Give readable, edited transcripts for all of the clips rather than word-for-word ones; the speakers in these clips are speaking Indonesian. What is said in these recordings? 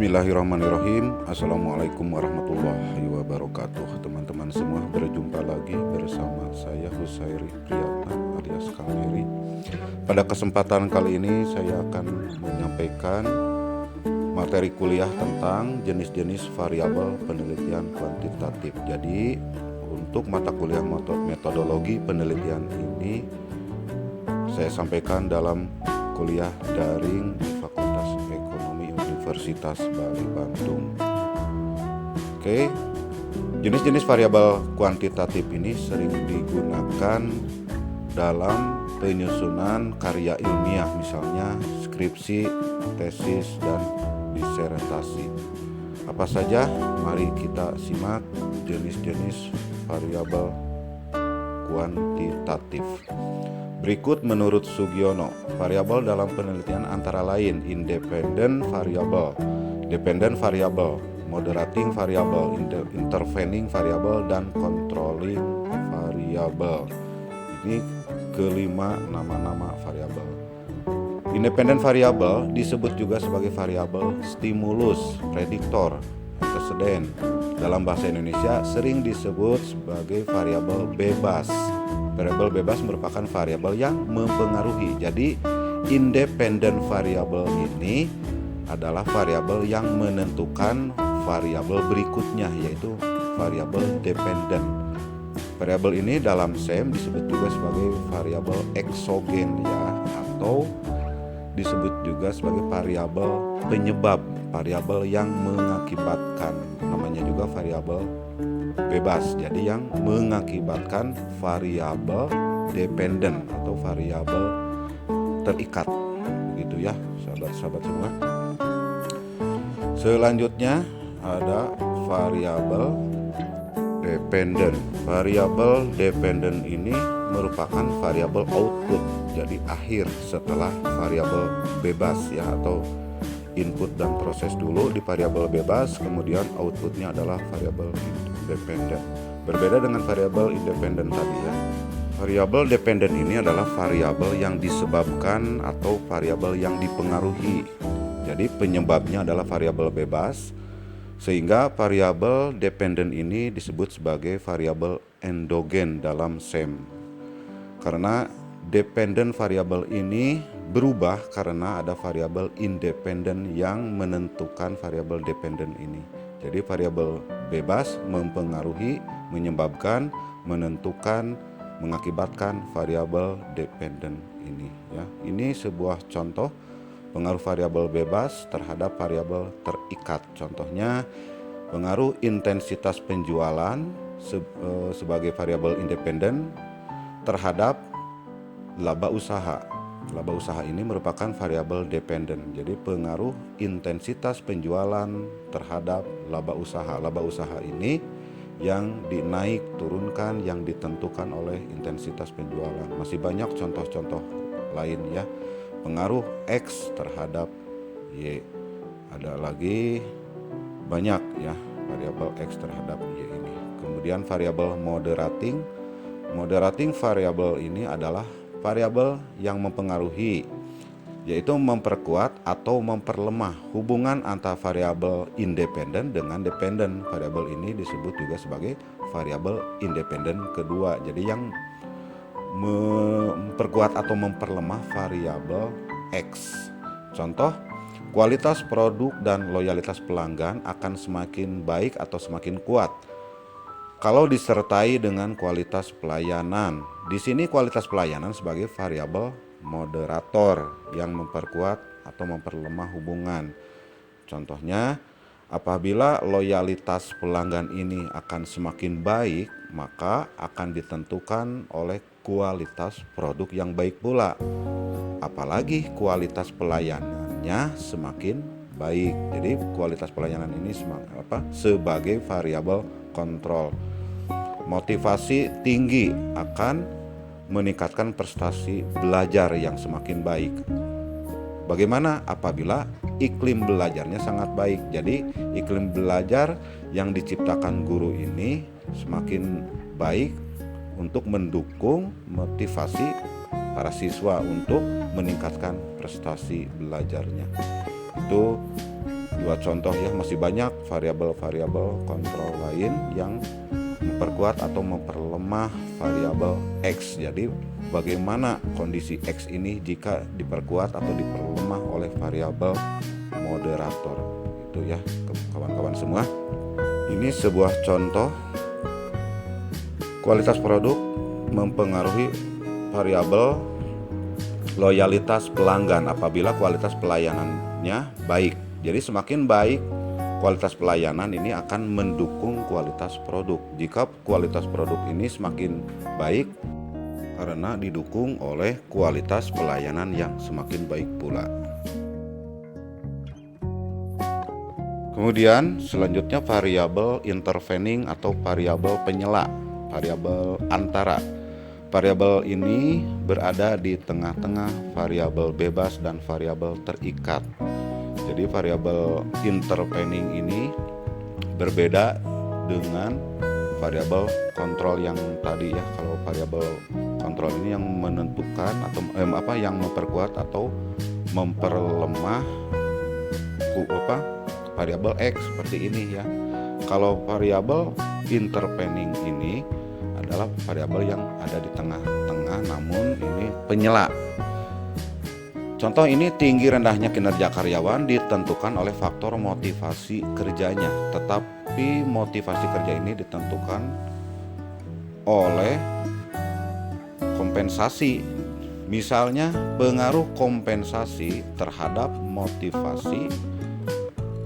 Bismillahirrahmanirrahim. Assalamualaikum warahmatullahi wabarakatuh. Teman-teman semua, berjumpa lagi bersama saya Husairi Priyatna alias Kang Heri. Pada kesempatan kali ini saya akan menyampaikan materi kuliah tentang jenis-jenis variabel penelitian kuantitatif. Jadi untuk mata kuliah metodologi penelitian ini saya sampaikan dalam kuliah daring di Fakultas Ekonomi Universitas Bali Bandung. Oke, jenis-jenis variabel kuantitatif ini sering digunakan dalam penyusunan karya ilmiah, misalnya skripsi, tesis, dan disertasi. Apa saja? Mari kita simak jenis-jenis variabel kuantitatif. Berikut menurut Sugiono, variabel dalam penelitian antara lain independent variable, moderating variable, intervening variable, dan controlling variable. Ini kelima nama-nama variabel. Independent variable disebut juga sebagai variabel stimulus, prediktor, antecedent. Dalam bahasa Indonesia sering disebut sebagai variabel bebas. Variabel bebas merupakan variabel yang mempengaruhi. Jadi independent variable ini adalah variabel yang menentukan variabel berikutnya, yaitu variabel dependent. Variabel ini dalam SEM disebut juga sebagai variabel eksogen atau disebut juga sebagai variabel penyebab, variabel yang mengakibatkan. Namanya juga variabel bebas, jadi yang mengakibatkan variabel dependent atau variabel terikat, begitu ya sahabat-sahabat semua. Selanjutnya ada variabel dependent. Variabel dependent ini merupakan variabel output, jadi akhir setelah variabel bebas atau input dan proses dulu di variabel bebas, kemudian outputnya adalah variabel independen. Berbeda dengan variabel independen tadi Variabel dependen ini adalah variabel yang disebabkan atau variabel yang dipengaruhi. Jadi penyebabnya adalah variabel bebas, sehingga variabel dependen ini disebut sebagai variabel endogen dalam SEM. Karena dependent variabel ini berubah karena ada variabel independen yang menentukan variabel dependen ini. Jadi variabel bebas mempengaruhi, menyebabkan, menentukan, mengakibatkan variabel dependen ini Ini sebuah contoh pengaruh variabel bebas terhadap variabel terikat. Contohnya pengaruh intensitas penjualan sebagai variabel independen terhadap laba usaha. Laba usaha ini merupakan variabel dependen. Jadi pengaruh intensitas penjualan terhadap laba usaha. Laba usaha ini yang dinaik turunkan, yang ditentukan oleh intensitas penjualan. Masih banyak contoh-contoh lain Pengaruh X terhadap Y. Ada lagi banyak variabel X terhadap Y ini. Kemudian variabel moderating. Moderating variabel ini adalah variabel yang mempengaruhi, yaitu memperkuat atau memperlemah hubungan antara variabel independen dengan dependen. Variabel ini disebut juga sebagai variabel independen kedua. Jadi yang memperkuat atau memperlemah variabel X. Contoh, kualitas produk dan loyalitas pelanggan akan semakin baik atau semakin kuat kalau disertai dengan kualitas pelayanan. Di sini kualitas pelayanan sebagai variabel moderator yang memperkuat atau memperlemah hubungan. Contohnya, apabila loyalitas pelanggan ini akan semakin baik, maka akan ditentukan oleh kualitas produk yang baik pula. Apalagi kualitas pelayanannya semakin baik. Jadi kualitas pelayanan ini sebagai variabel kontrol. Motivasi tinggi akan meningkatkan prestasi belajar yang semakin baik. Bagaimana apabila iklim belajarnya sangat baik? Jadi iklim belajar yang diciptakan guru ini semakin baik untuk mendukung motivasi para siswa untuk meningkatkan prestasi belajarnya. Itu dua contoh ya, masih banyak variabel-variabel kontrol lain yang memperkuat atau memperlemah variabel X. Jadi bagaimana kondisi X ini jika diperkuat atau diperlemah oleh variabel moderator, itu ya kawan-kawan semua. Ini sebuah contoh kualitas produk mempengaruhi variabel loyalitas pelanggan apabila kualitas pelayanannya baik. Jadi semakin baik kualitas pelayanan ini akan mendukung kualitas produk. Jika kualitas produk ini semakin baik karena didukung oleh kualitas pelayanan yang semakin baik pula. Kemudian selanjutnya variabel intervening atau variabel penyela, variabel antara. Variabel ini berada di tengah-tengah variabel bebas dan variabel terikat. Jadi variabel intervening ini berbeda dengan variabel kontrol yang tadi ya. Kalau variabel kontrol ini yang menentukan atau yang memperkuat atau memperlemah variabel X seperti ini ya. Kalau variabel intervening ini adalah variabel yang ada di tengah-tengah, namun ini penyela. Contoh ini tinggi rendahnya kinerja karyawan ditentukan oleh faktor motivasi kerjanya, tetapi motivasi kerja ini ditentukan oleh kompensasi. Misalnya pengaruh kompensasi terhadap motivasi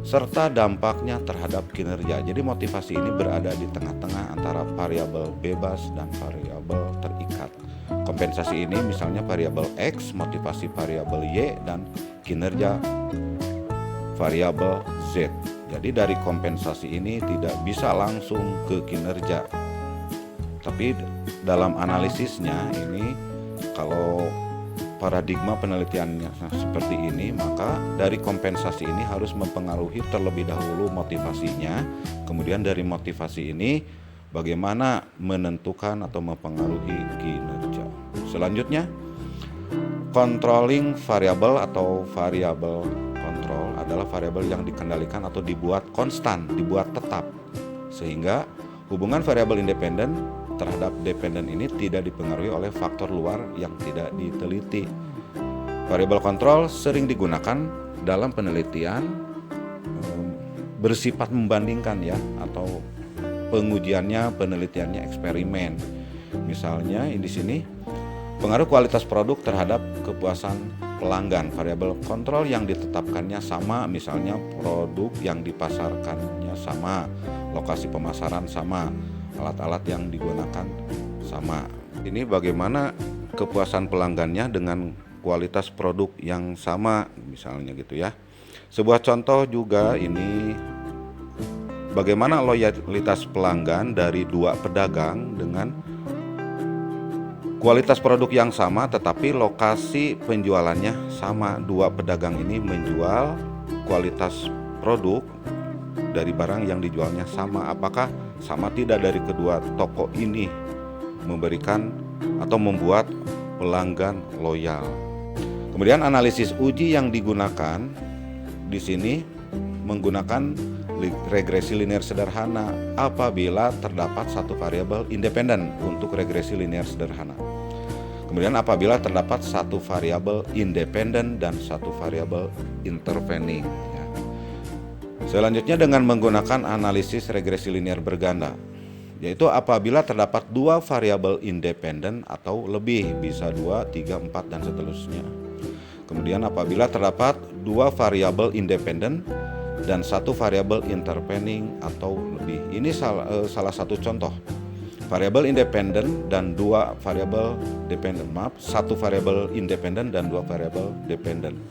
serta dampaknya terhadap kinerja. Jadi motivasi ini berada di tengah-tengah antara variabel bebas dan variabel terikat. Kompensasi ini misalnya variabel X, motivasi variabel Y, dan kinerja variabel Z. Jadi dari kompensasi ini tidak bisa langsung ke kinerja. Tapi dalam analisisnya ini, kalau paradigma penelitiannya seperti ini, maka dari kompensasi ini harus mempengaruhi terlebih dahulu motivasinya. Kemudian dari motivasi ini bagaimana menentukan atau mempengaruhi kinerja. Selanjutnya, controlling variable atau variabel kontrol adalah variabel yang dikendalikan atau dibuat konstan, dibuat tetap, sehingga hubungan variabel independen terhadap dependen ini tidak dipengaruhi oleh faktor luar yang tidak diteliti. Variabel kontrol sering digunakan dalam penelitian bersifat membandingkan ya, atau pengujiannya, penelitiannya eksperimen. Misalnya di sini pengaruh kualitas produk terhadap kepuasan pelanggan. Variabel kontrol yang ditetapkannya sama, misalnya produk yang dipasarkannya sama, lokasi pemasaran sama, alat-alat yang digunakan sama. Ini bagaimana kepuasan pelanggannya dengan kualitas produk yang sama, misalnya gitu ya. Sebuah contoh juga ini bagaimana loyalitas pelanggan dari dua pedagang dengan kualitas produk yang sama tetapi lokasi penjualannya sama. Dua pedagang ini menjual kualitas produk dari barang yang dijualnya sama. Apakah sama tidak dari kedua toko ini memberikan atau membuat pelanggan loyal? Kemudian analisis uji yang digunakan di sini menggunakan regresi linear sederhana apabila terdapat satu variabel independen untuk regresi linear sederhana. Kemudian apabila terdapat satu variabel independen dan satu variabel intervening. Selanjutnya dengan menggunakan analisis regresi linear berganda, yaitu apabila terdapat dua variabel independen atau lebih, bisa 2, 3, 4 dan seterusnya. Kemudian apabila terdapat dua variabel independen dan satu variabel intervening atau lebih. Ini salah satu contoh. Variabel independen dan dua variabel dependen. Satu variabel independen dan dua variabel dependen.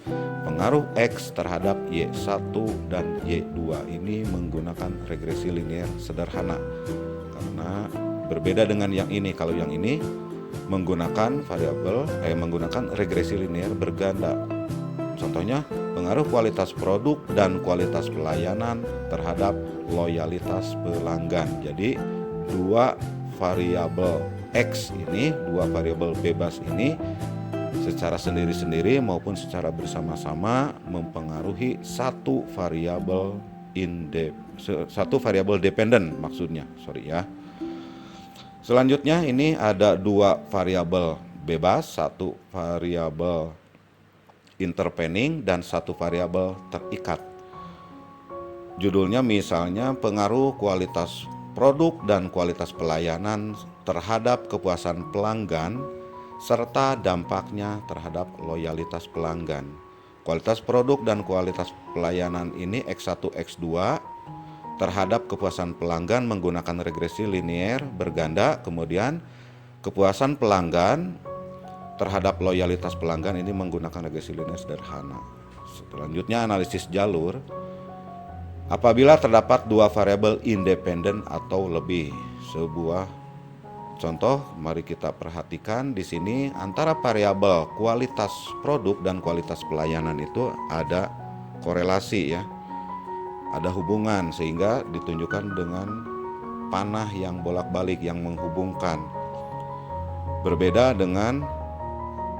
Pengaruh X terhadap Y1 dan Y2 ini menggunakan regresi linear sederhana. Karena berbeda dengan yang ini. Kalau yang ini menggunakan menggunakan regresi linear berganda. Contohnya pengaruh kualitas produk dan kualitas pelayanan terhadap loyalitas pelanggan. Jadi dua variabel X ini, dua variabel bebas ini secara sendiri-sendiri maupun secara bersama-sama mempengaruhi satu variabel dependen maksudnya, ya. Selanjutnya ini ada dua variabel bebas, satu variabel intervening dan satu variabel terikat. Judulnya misalnya pengaruh kualitas produk dan kualitas pelayanan terhadap kepuasan pelanggan serta dampaknya terhadap loyalitas pelanggan. Kualitas produk dan kualitas pelayanan ini X1, X2 terhadap kepuasan pelanggan menggunakan regresi linier berganda, kemudian kepuasan pelanggan terhadap loyalitas pelanggan ini menggunakan regresi linier sederhana. Selanjutnya analisis jalur. Apabila terdapat dua variabel independen atau lebih, sebuah contoh mari kita perhatikan di sini antara variabel kualitas produk dan kualitas pelayanan itu ada korelasi ya. Ada hubungan sehingga ditunjukkan dengan panah yang bolak-balik yang menghubungkan. Berbeda dengan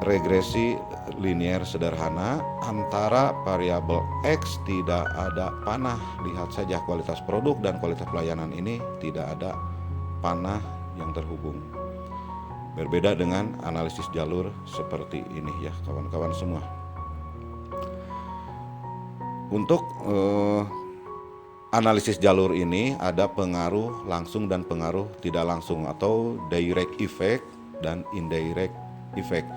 regresi linier sederhana, antara variabel X tidak ada panah. Lihat saja kualitas produk dan kualitas pelayanan ini tidak ada panah yang terhubung. Berbeda dengan analisis jalur seperti ini ya kawan-kawan semua. Untuk analisis jalur ini ada pengaruh langsung dan pengaruh tidak langsung atau direct effect dan indirect effect.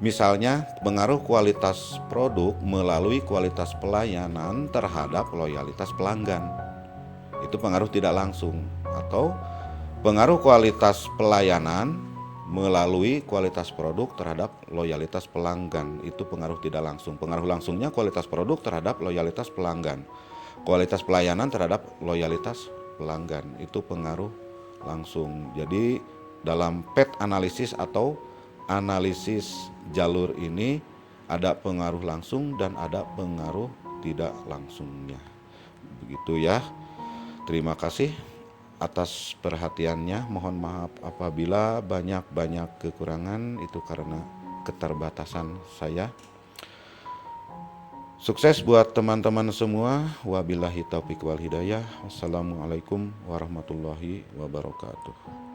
Misalnya pengaruh kualitas produk melalui kualitas pelayanan terhadap loyalitas pelanggan. Itu pengaruh tidak langsung. Atau pengaruh kualitas pelayanan melalui kualitas produk terhadap loyalitas pelanggan. Itu pengaruh tidak langsung. Pengaruh langsungnya kualitas produk terhadap loyalitas pelanggan. Kualitas pelayanan terhadap loyalitas pelanggan itu pengaruh langsung. Jadi dalam PET analisis atau analisis jalur ini ada pengaruh langsung dan ada pengaruh tidak langsungnya. Begitu ya. Terima kasih atas perhatiannya. Mohon maaf apabila banyak kekurangan, itu karena keterbatasan saya. Sukses buat teman-teman semua. Wabillahi taufiq wal hidayah. Wassalamualaikum warahmatullahi wabarakatuh.